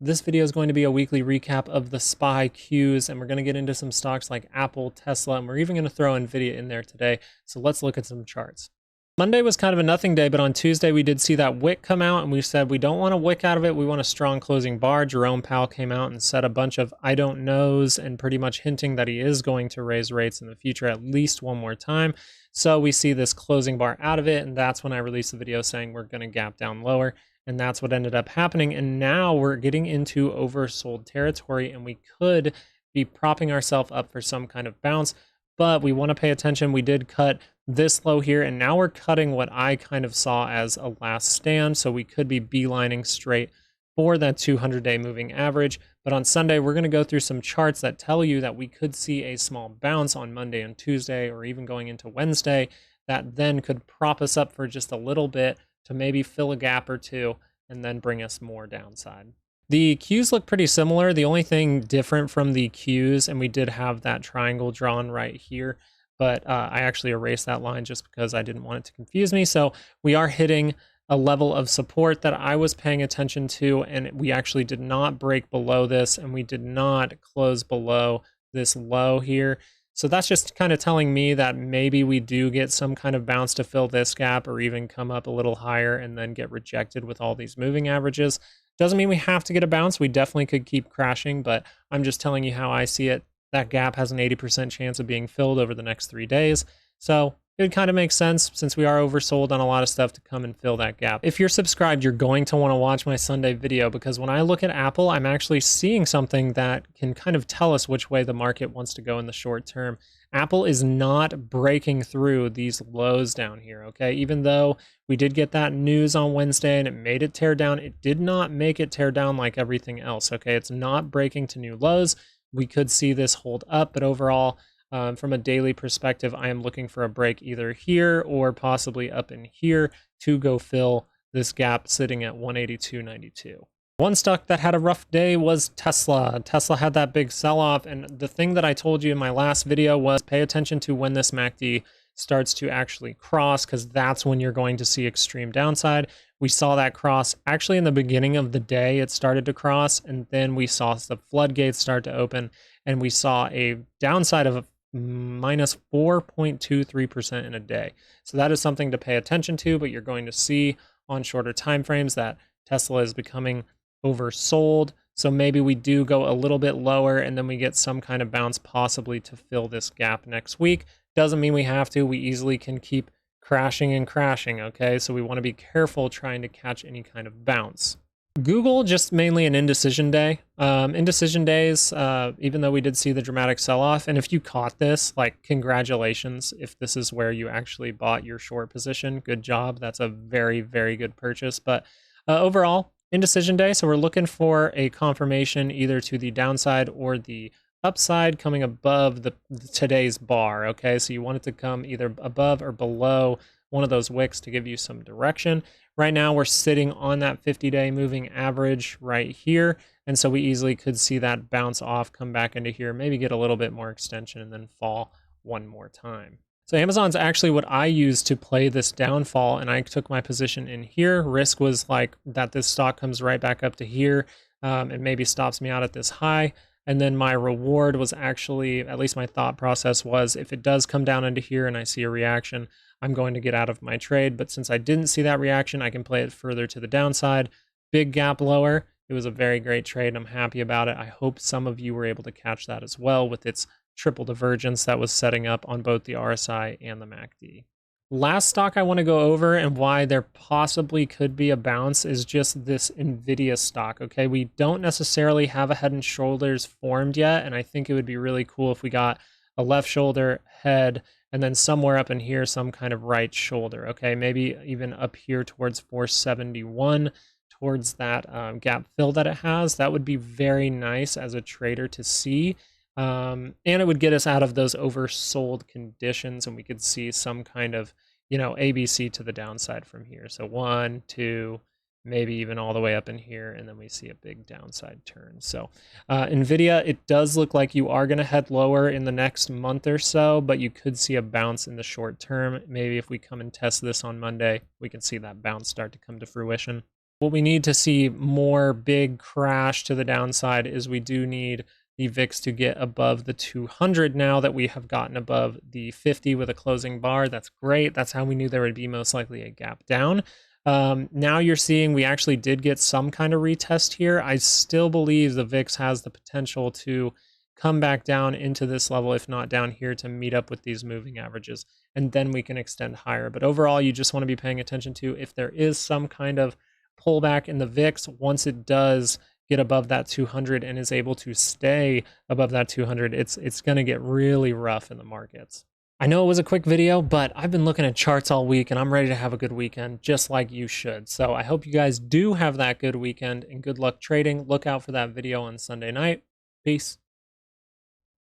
This video is going to be a weekly recap of the SPY Qs, and we're going to get into some stocks like Apple, Tesla, and we're even going to throw NVIDIA in there today. So let's look at some charts. Monday was kind of a nothing day, but on Tuesday we did see that wick come out, and we said we don't want a wick out of it. We want a strong closing bar. Jerome Powell came out and said a bunch of I don't knows and pretty much hinting that he is going to raise rates in the future at least one more time. So we see this closing bar out of it, and that's when I released the video saying we're going to gap down lower. And that's what ended up happening. And now we're getting into oversold territory, and we could be propping ourselves up for some kind of bounce. But we want to pay attention. We did cut this low here, and now we're cutting what I kind of saw as a last stand. So we could be beelining straight for that 200-day moving average. But on Sunday, we're going to go through some charts that tell you that we could see a small bounce on Monday and Tuesday, or even going into Wednesday, that then could prop us up for just a little bit to maybe fill a gap or two and then bring us more downside. The Qs look pretty similar. The only thing different from the Qs, and we did have that triangle drawn right here, but I actually erased that line just because I didn't want it to confuse me. So we are hitting a level of support that I was paying attention to, and we actually did not break below this, and we did not close below this low here. So that's just kind of telling me that maybe we do get some kind of bounce to fill this gap, or even come up a little higher and then get rejected with all these moving averages. Doesn't mean we have to get a bounce. We definitely could keep crashing, but I'm just telling you how I see it. That gap has an 80% chance of being filled over the next 3 days. So it would kind of make sense, since we are oversold on a lot of stuff, to come and fill that gap. If you're subscribed, you're going to want to watch my Sunday video, because when I look at Apple, I'm actually seeing something that can kind of tell us which way the market wants to go in the short term. Apple is not breaking through these lows down here, okay? Even though we did get that news on Wednesday and it made it tear down, it did not make it tear down like everything else, okay? It's not breaking to new lows. We could see this hold up, but overall, from a daily perspective, I am looking for a break either here or possibly up in here to go fill this gap sitting at 182.92. One stock that had a rough day was Tesla. Tesla had that big sell-off, and the thing that I told you in my last video was pay attention to when this MACD starts to actually cross, because that's when you're going to see extreme downside. We saw that cross actually in the beginning of the day. It started to cross, and then we saw the floodgates start to open, and we saw a downside of minus 4.23% in a day. So that is something to pay attention to, but you're going to see on shorter time frames that Tesla is becoming oversold. So maybe we do go a little bit lower, and then we get some kind of bounce possibly to fill this gap next week. Doesn't mean we have to. We easily can keep crashing and crashing, okay? So we want to be careful trying to catch any kind of bounce. Google, just mainly an indecision day. Indecision days, even though we did see the dramatic sell-off, and if you caught this, like, congratulations. If this is where you actually bought your short position, good job. That's a very, very good purchase. But overall, indecision day, so we're looking for a confirmation either to the downside or the upside coming above today's bar, okay? So you want it to come either above or below one of those wicks to give you some direction. Right now we're sitting on that 50-day moving average right here, and so we easily could see that bounce off, come back into here, maybe get a little bit more extension, and then fall one more time. So Amazon's actually what I used to play this downfall, and I took my position in here. Risk was like that this stock comes right back up to here and maybe stops me out at this high. And then my reward was actually, at least my thought process was, if it does come down into here and I see a reaction, I'm going to get out of my trade. But since I didn't see that reaction, I can play it further to the downside. Big gap lower. It was a very great trade. I'm happy about it. I hope some of you were able to catch that as well with its triple divergence that was setting up on both the RSI and the MACD. Last stock I want to go over, and why there possibly could be a bounce, is just this NVIDIA stock, okay? We don't necessarily have a head and shoulders formed yet, and I think it would be really cool if we got a left shoulder, head, and then somewhere up in here, some kind of right shoulder, okay? Maybe even up here towards 471, towards that gap fill that it has. That would be very nice as a trader to see. And it would get us out of those oversold conditions, and we could see some kind of, ABC to the downside from here. So 1, 2, maybe even all the way up in here, and then we see a big downside turn. So NVIDIA, it does look like you are going to head lower in the next month or so, but you could see a bounce in the short term. Maybe if we come and test this on Monday, we can see that bounce start to come to fruition. What we need to see more big crash to the downside is we do need the VIX to get above the 200 now that we have gotten above the 50 with a closing bar. That's great. That's how we knew there would be most likely a gap down. Now you're seeing we actually did get some kind of retest here. I still believe the VIX has the potential to come back down into this level, if not down here, to meet up with these moving averages, and then we can extend higher. But overall, you just want to be paying attention to if there is some kind of pullback in the VIX. Once it does get above that 200 and is able to stay above that 200, it's going to get really rough in the markets. I know it was a quick video, but I've been looking at charts all week and I'm ready to have a good weekend, just like you should. So I hope you guys do have that good weekend and good luck trading. Look out for that video on Sunday night. Peace.